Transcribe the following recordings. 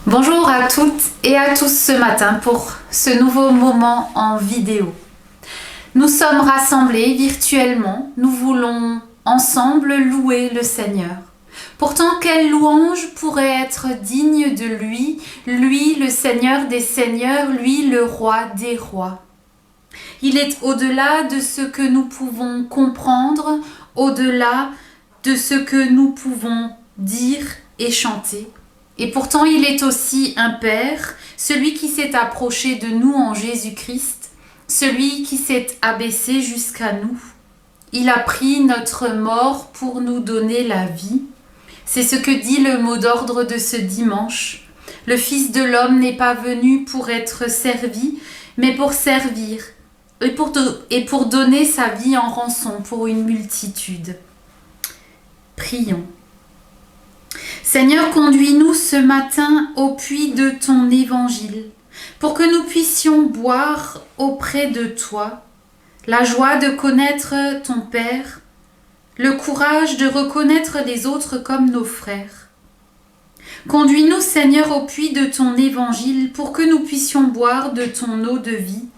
Bonjour à toutes et à tous ce matin pour ce nouveau moment en vidéo. Nous sommes rassemblés virtuellement, nous voulons ensemble louer le Seigneur. Pourtant, quelle louange pourrait être digne de lui, lui le Seigneur des Seigneurs, lui le Roi des Rois. Il est au-delà de ce que nous pouvons comprendre, au-delà de ce que nous pouvons dire et chanter. Et pourtant, il est aussi un Père, celui qui s'est approché de nous en Jésus-Christ, celui qui s'est abaissé jusqu'à nous. Il a pris notre mort pour nous donner la vie. C'est ce que dit le mot d'ordre de ce dimanche. Le Fils de l'homme n'est pas venu pour être servi, mais pour servir et pour donner sa vie en rançon pour une multitude. Prions. Seigneur, conduis-nous ce matin au puits de ton évangile, pour que nous puissions boire auprès de toi la joie de connaître ton Père, le courage de reconnaître les autres comme nos frères. Conduis-nous, Seigneur, au puits de ton évangile, pour que nous puissions boire de ton eau de vie,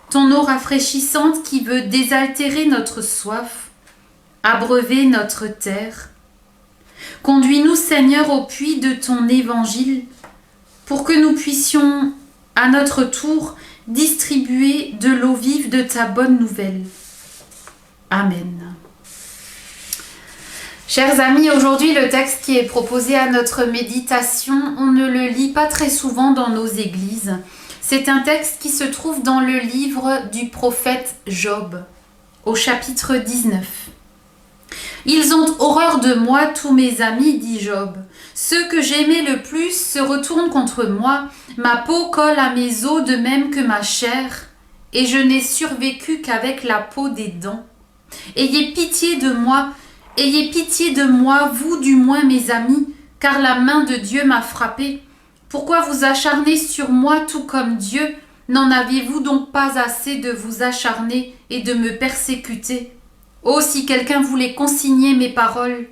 ton eau rafraîchissante qui veut désaltérer notre soif, abreuver notre terre. Conduis-nous, Seigneur, au puits de ton évangile, pour que nous puissions, à notre tour, distribuer de l'eau vive de ta bonne nouvelle. Amen. Chers amis, aujourd'hui, le texte qui est proposé à notre méditation, on ne le lit pas très souvent dans nos églises. C'est un texte qui se trouve dans le livre du prophète Job, au chapitre 19. Ils ont horreur de moi, tous mes amis, dit Job. Ceux que j'aimais le plus se retournent contre moi. Ma peau colle à mes os de même que ma chair, et je n'ai survécu qu'avec la peau des dents. Ayez pitié de moi, vous du moins mes amis, car la main de Dieu m'a frappé. Pourquoi vous acharnez sur moi tout comme Dieu? N'en avez-vous donc pas assez de vous acharner et de me persécuter? Oh, si quelqu'un voulait consigner mes paroles,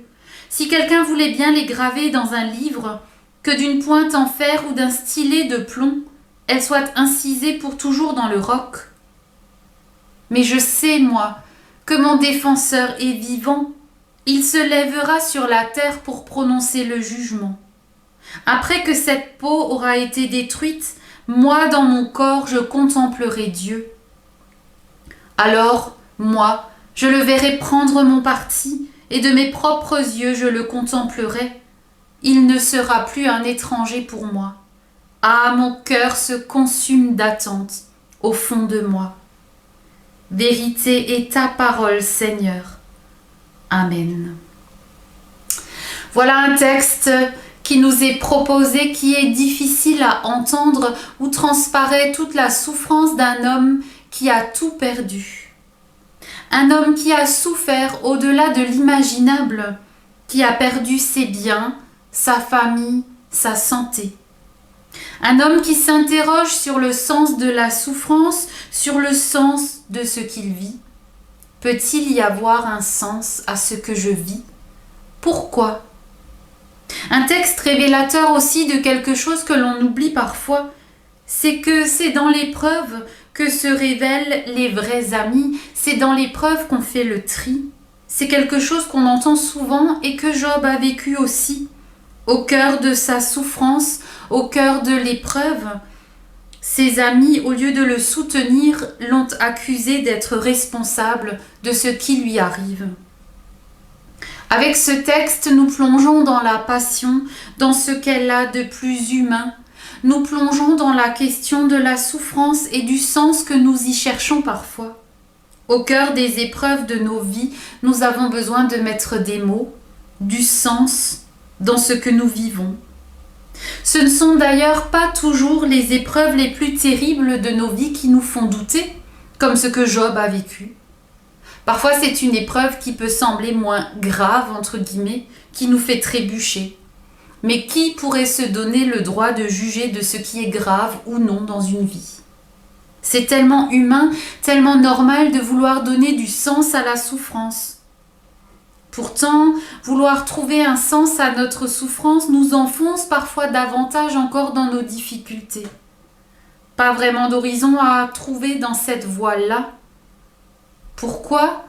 si quelqu'un voulait bien les graver dans un livre, que d'une pointe en fer ou d'un stylet de plomb, elles soient incisées pour toujours dans le roc. Mais je sais, moi, que mon défenseur est vivant. Il se lèvera sur la terre pour prononcer le jugement. Après que cette peau aura été détruite, moi, dans mon corps, je contemplerai Dieu. Alors, moi, je le verrai prendre mon parti, et de mes propres yeux je le contemplerai. Il ne sera plus un étranger pour moi. Ah, mon cœur se consume d'attente au fond de moi. Vérité est ta parole, Seigneur. Amen. Voilà un texte qui nous est proposé, qui est difficile à entendre, où transparaît toute la souffrance d'un homme qui a tout perdu. Un homme qui a souffert au-delà de l'imaginable, qui a perdu ses biens, sa famille, sa santé. Un homme qui s'interroge sur le sens de la souffrance, sur le sens de ce qu'il vit. Peut-il y avoir un sens à ce que je vis? Pourquoi? Un texte révélateur aussi de quelque chose que l'on oublie parfois, c'est que c'est dans l'épreuve que se révèlent les vrais amis, c'est dans l'épreuve qu'on fait le tri. C'est quelque chose qu'on entend souvent et que Job a vécu aussi. Au cœur de sa souffrance, au cœur de l'épreuve, ses amis, au lieu de le soutenir, l'ont accusé d'être responsable de ce qui lui arrive. Avec ce texte, nous plongeons dans la passion, dans ce qu'elle a de plus humain. Nous plongeons dans la question de la souffrance et du sens que nous y cherchons parfois. Au cœur des épreuves de nos vies, nous avons besoin de mettre des mots, du sens dans ce que nous vivons. Ce ne sont d'ailleurs pas toujours les épreuves les plus terribles de nos vies qui nous font douter, comme ce que Job a vécu. Parfois, c'est une épreuve qui peut sembler moins grave, entre guillemets, qui nous fait trébucher. Mais qui pourrait se donner le droit de juger de ce qui est grave ou non dans une vie? C'est tellement humain, tellement normal de vouloir donner du sens à la souffrance. Pourtant, vouloir trouver un sens à notre souffrance nous enfonce parfois davantage encore dans nos difficultés. Pas vraiment d'horizon à trouver dans cette voie-là. Pourquoi ?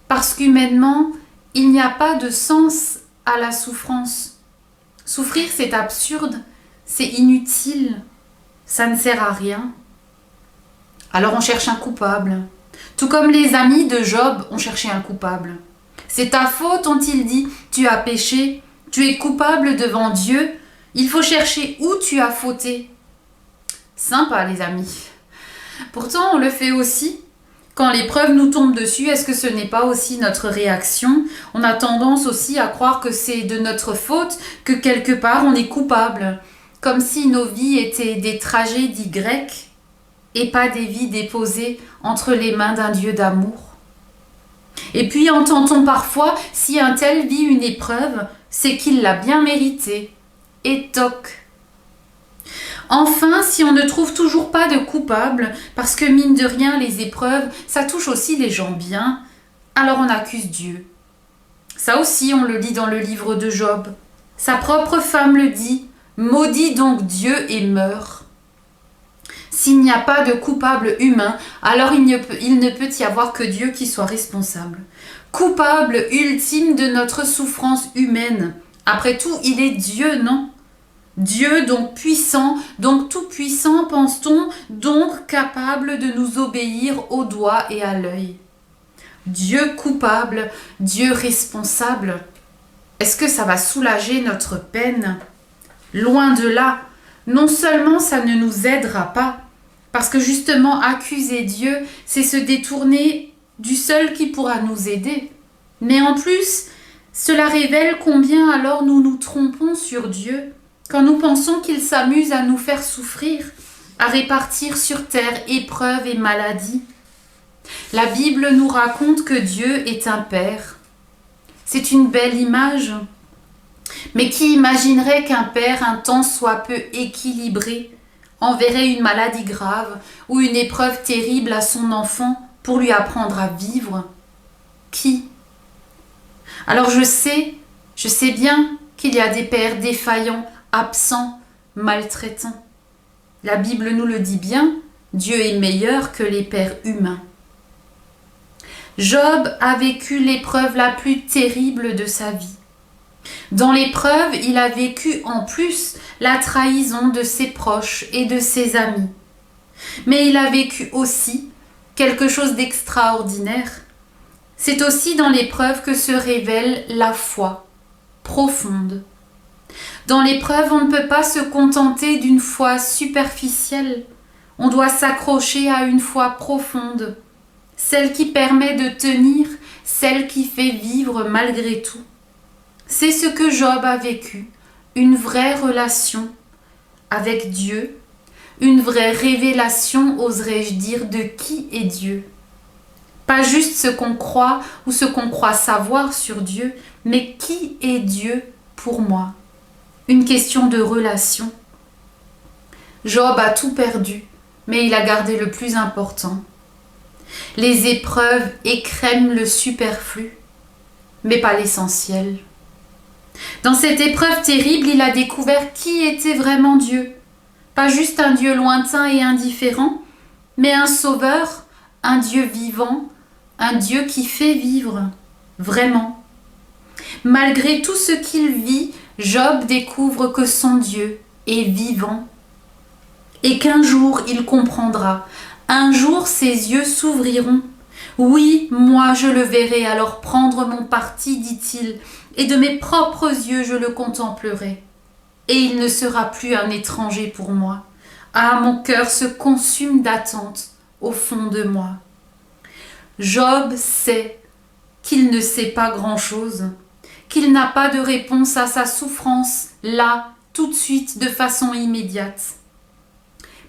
Parce qu'humainement, il n'y a pas de sens à la souffrance. Souffrir, c'est absurde, c'est inutile, ça ne sert à rien. Alors on cherche un coupable. Tout comme les amis de Job ont cherché un coupable. C'est ta faute, ont-ils dit, tu as péché, tu es coupable devant Dieu, il faut chercher où tu as fauté. Sympa les amis. Pourtant on le fait aussi. Quand l'épreuve nous tombe dessus, est-ce que ce n'est pas aussi notre réaction ? On a tendance aussi à croire que c'est de notre faute, que quelque part on est coupable, comme si nos vies étaient des tragédies grecques et pas des vies déposées entre les mains d'un Dieu d'amour. Et puis entend-on parfois, si un tel vit une épreuve, c'est qu'il l'a bien méritée. Et toc. Enfin, si on ne trouve toujours pas de coupable, parce que mine de rien, les épreuves, ça touche aussi les gens bien, alors on accuse Dieu. Ça aussi, on le lit dans le livre de Job. Sa propre femme le dit, « Maudis donc Dieu et meurs ». S'il n'y a pas de coupable humain, alors il ne peut y avoir que Dieu qui soit responsable. Coupable ultime de notre souffrance humaine. Après tout, il est Dieu, non ? Dieu, donc puissant, donc tout-puissant, pense-t-on, donc capable de nous obéir au doigt et à l'œil. Dieu coupable, Dieu responsable. Est-ce que ça va soulager notre peine ? Loin de là, non seulement ça ne nous aidera pas, parce que justement accuser Dieu, c'est se détourner du seul qui pourra nous aider. Mais en plus, cela révèle combien alors nous nous trompons sur Dieu, quand nous pensons qu'il s'amuse à nous faire souffrir, à répartir sur terre épreuves et maladies. La Bible nous raconte que Dieu est un Père. C'est une belle image. Mais qui imaginerait qu'un père un tant soit peu équilibré enverrait une maladie grave ou une épreuve terrible à son enfant pour lui apprendre à vivre ? Qui ? Alors je sais bien qu'il y a des pères défaillants, absents, maltraitants. La Bible nous le dit bien, Dieu est meilleur que les pères humains. Job a vécu l'épreuve la plus terrible de sa vie. Dans l'épreuve, il a vécu en plus la trahison de ses proches et de ses amis. Mais il a vécu aussi quelque chose d'extraordinaire. C'est aussi dans l'épreuve que se révèle la foi profonde. Dans l'épreuve, on ne peut pas se contenter d'une foi superficielle. On doit s'accrocher à une foi profonde, celle qui permet de tenir, celle qui fait vivre malgré tout. C'est ce que Job a vécu, une vraie relation avec Dieu, une vraie révélation, oserais-je dire, de qui est Dieu. Pas juste ce qu'on croit ou ce qu'on croit savoir sur Dieu, mais qui est Dieu pour moi. Une question de relation. Job a tout perdu, mais il a gardé le plus important. Les épreuves écrèment le superflu, mais pas l'essentiel. Dans cette épreuve terrible, il a découvert qui était vraiment Dieu. Pas juste un Dieu lointain et indifférent, mais un sauveur, un Dieu vivant, un Dieu qui fait vivre, vraiment. Malgré tout ce qu'il vit, Job découvre que son Dieu est vivant et qu'un jour il comprendra. Un jour ses yeux s'ouvriront. Oui, moi je le verrai alors prendre mon parti, dit-il, et de mes propres yeux je le contemplerai. Et il ne sera plus un étranger pour moi. Ah, mon cœur se consume d'attente au fond de moi. Job sait qu'il ne sait pas grand-chose, qu'il n'a pas de réponse à sa souffrance, là, tout de suite, de façon immédiate.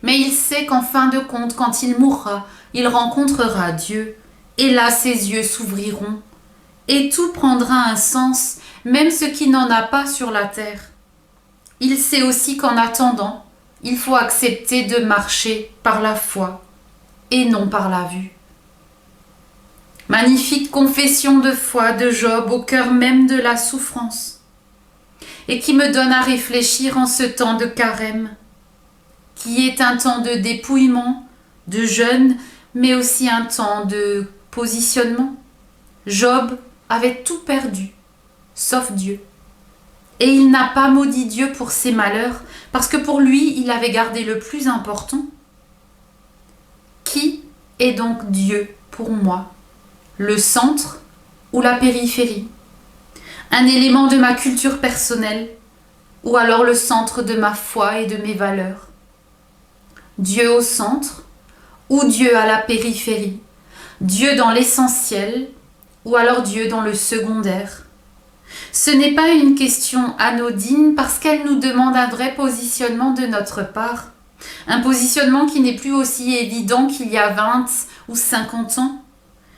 Mais il sait qu'en fin de compte, quand il mourra, il rencontrera Dieu, et là ses yeux s'ouvriront, et tout prendra un sens, même ce qui n'en a pas sur la terre. Il sait aussi qu'en attendant, il faut accepter de marcher par la foi, et non par la vue. Magnifique confession de foi de Job au cœur même de la souffrance, et qui me donne à réfléchir en ce temps de carême, qui est un temps de dépouillement, de jeûne, mais aussi un temps de positionnement. Job avait tout perdu, sauf Dieu. Et il n'a pas maudit Dieu pour ses malheurs, parce que pour lui, il avait gardé le plus important. Qui est donc Dieu pour moi? Le centre ou la périphérie? Un élément de ma culture personnelle ou alors le centre de ma foi et de mes valeurs? Dieu au centre ou Dieu à la périphérie? Dieu dans l'essentiel ou alors Dieu dans le secondaire? Ce n'est pas une question anodine parce qu'elle nous demande un vrai positionnement de notre part. Un positionnement qui n'est plus aussi évident qu'il y a 20 ou 50 ans.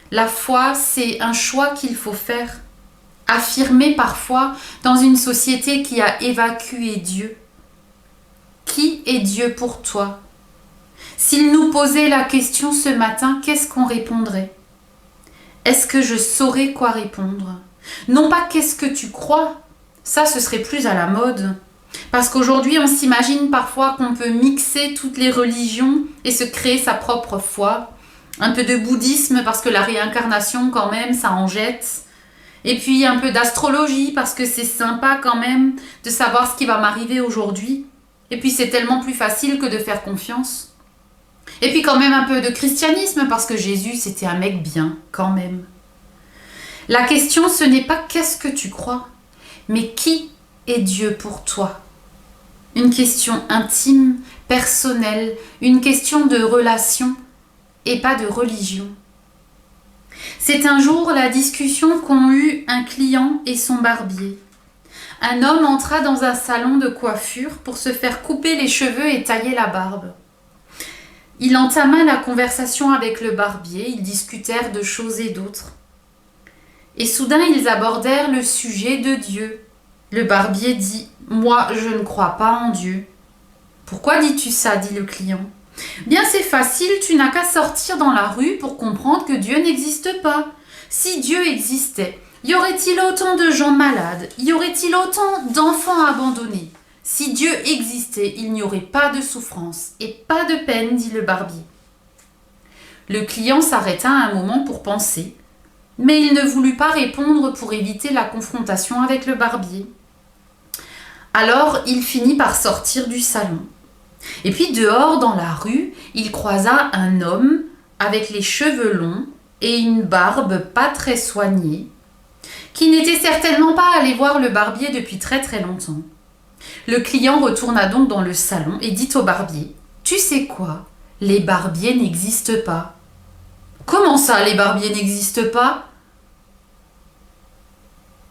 La foi, c'est un choix qu'il faut faire. Affirmer parfois dans une société qui a évacué Dieu. Qui est Dieu pour toi? S'il nous posait la question ce matin, qu'est-ce qu'on répondrait? Est-ce que je saurais quoi répondre? Non pas qu'est-ce que tu crois, ça ce serait plus à la mode. Parce qu'aujourd'hui on s'imagine parfois qu'on peut mixer toutes les religions et se créer sa propre foi. Un peu de bouddhisme parce que la réincarnation quand même ça en jette. Et puis un peu d'astrologie parce que c'est sympa quand même de savoir ce qui va m'arriver aujourd'hui. Et puis c'est tellement plus facile que de faire confiance. Et puis quand même un peu de christianisme parce que Jésus c'était un mec bien quand même. La question ce n'est pas qu'est-ce que tu crois, mais qui est Dieu pour toi? Une question intime, personnelle, une question de relation et pas de religion. C'est un jour la discussion qu'ont eue un client et son barbier. Un homme entra dans un salon de coiffure pour se faire couper les cheveux et tailler la barbe. Il entama la conversation avec le barbier, ils discutèrent de choses et d'autres. Et soudain ils abordèrent le sujet de Dieu. Le barbier dit « Moi, je ne crois pas en Dieu. »« Pourquoi dis-tu ça ?» dit le client. « Bien, c'est facile, tu n'as qu'à sortir dans la rue pour comprendre que Dieu n'existe pas. Si Dieu existait, y aurait-il autant de gens malades? Y aurait-il autant d'enfants abandonnés? Si Dieu existait, il n'y aurait pas de souffrance et pas de peine, dit le barbier. » Le client s'arrêta un moment pour penser, mais il ne voulut pas répondre pour éviter la confrontation avec le barbier. Alors il finit par sortir du salon. Et puis dehors dans la rue, il croisa un homme avec les cheveux longs et une barbe pas très soignée, qui n'était certainement pas allé voir le barbier depuis très très longtemps. Le client retourna donc dans le salon et dit au barbier « Tu sais quoi? Les barbiers n'existent pas. »« Comment ça, les barbiers n'existent pas?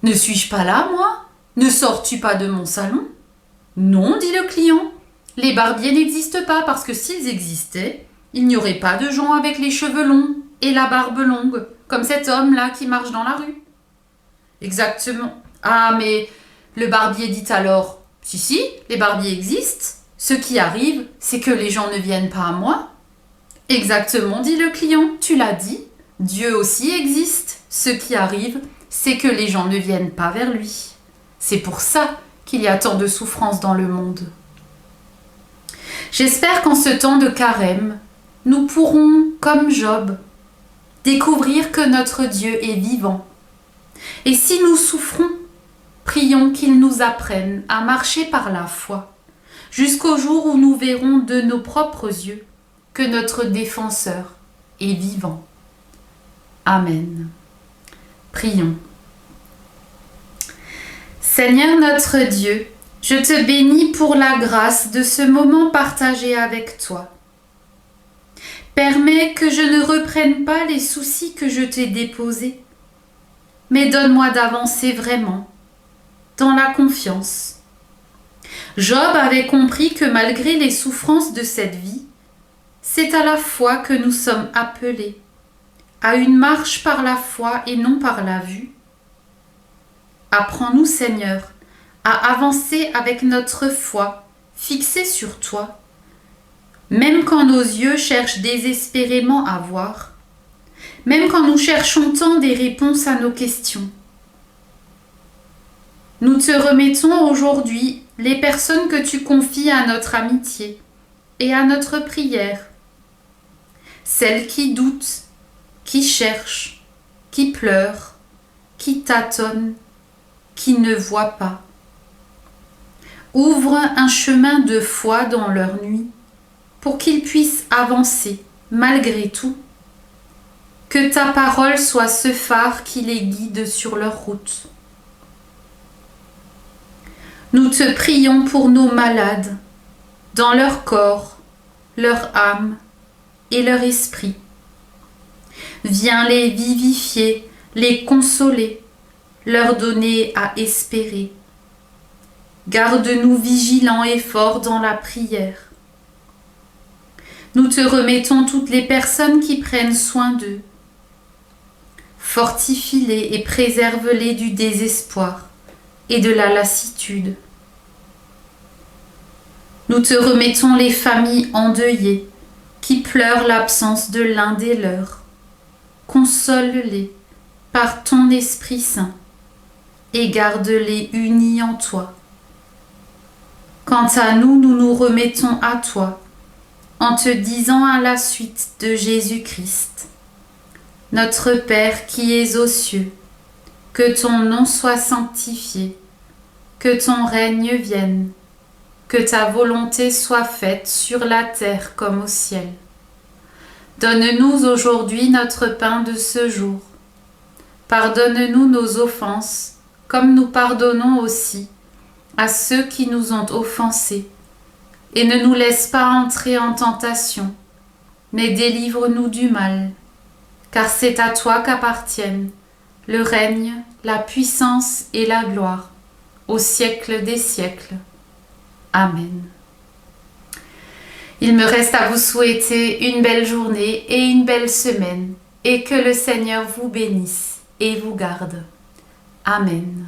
Ne suis-je pas là, moi? Ne sors-tu pas de mon salon? » ?»« Non, dit le client. Les barbiers n'existent pas parce que s'ils existaient, il n'y aurait pas de gens avec les cheveux longs et la barbe longue, comme cet homme-là qui marche dans la rue. » Exactement. Ah, mais le barbier dit alors, si, les barbiers existent. Ce qui arrive, c'est que les gens ne viennent pas à moi. Exactement, dit le client, tu l'as dit. Dieu aussi existe. Ce qui arrive, c'est que les gens ne viennent pas vers lui. C'est pour ça qu'il y a tant de souffrance dans le monde. J'espère qu'en ce temps de carême, nous pourrons, comme Job, découvrir que notre Dieu est vivant. Et si nous souffrons, prions qu'il nous apprenne à marcher par la foi, jusqu'au jour où nous verrons de nos propres yeux que notre défenseur est vivant. Amen. Prions. Seigneur notre Dieu, je te bénis pour la grâce de ce moment partagé avec toi. Permets que je ne reprenne pas les soucis que je t'ai déposés, mais donne-moi d'avancer vraiment, dans la confiance. Job avait compris que malgré les souffrances de cette vie, c'est à la foi que nous sommes appelés, à une marche par la foi et non par la vue. Apprends-nous, Seigneur, à avancer avec notre foi fixée sur toi, même quand nos yeux cherchent désespérément à voir. même quand nous cherchons tant des réponses à nos questions. Nous te remettons aujourd'hui les personnes que tu confies à notre amitié et à notre prière, celles qui doutent, qui cherchent, qui pleurent, qui tâtonnent, qui ne voient pas. Ouvre un chemin de foi dans leur nuit pour qu'ils puissent avancer malgré tout. Que ta parole soit ce phare qui les guide sur leur route. Nous te prions pour nos malades, dans leur corps, leur âme et leur esprit. Viens les vivifier, les consoler, leur donner à espérer. Garde-nous vigilants et forts dans la prière. Nous te remettons toutes les personnes qui prennent soin d'eux. Fortifie-les et préserve-les du désespoir et de la lassitude. Nous te remettons les familles endeuillées qui pleurent l'absence de l'un des leurs. Console-les par ton Esprit Saint et garde-les unis en toi. Quant à nous, nous nous remettons à toi en te disant à la suite de Jésus-Christ: Notre Père qui es aux cieux, que ton nom soit sanctifié, que ton règne vienne, que ta volonté soit faite sur la terre comme au ciel. Donne-nous aujourd'hui notre pain de ce jour. Pardonne-nous nos offenses, comme nous pardonnons aussi à ceux qui nous ont offensés. Et ne nous laisse pas entrer en tentation, mais délivre-nous du mal. Car c'est à toi qu'appartiennent le règne, la puissance et la gloire, au siècle des siècles. Amen. Il me reste à vous souhaiter une belle journée et une belle semaine, et que le Seigneur vous bénisse et vous garde. Amen.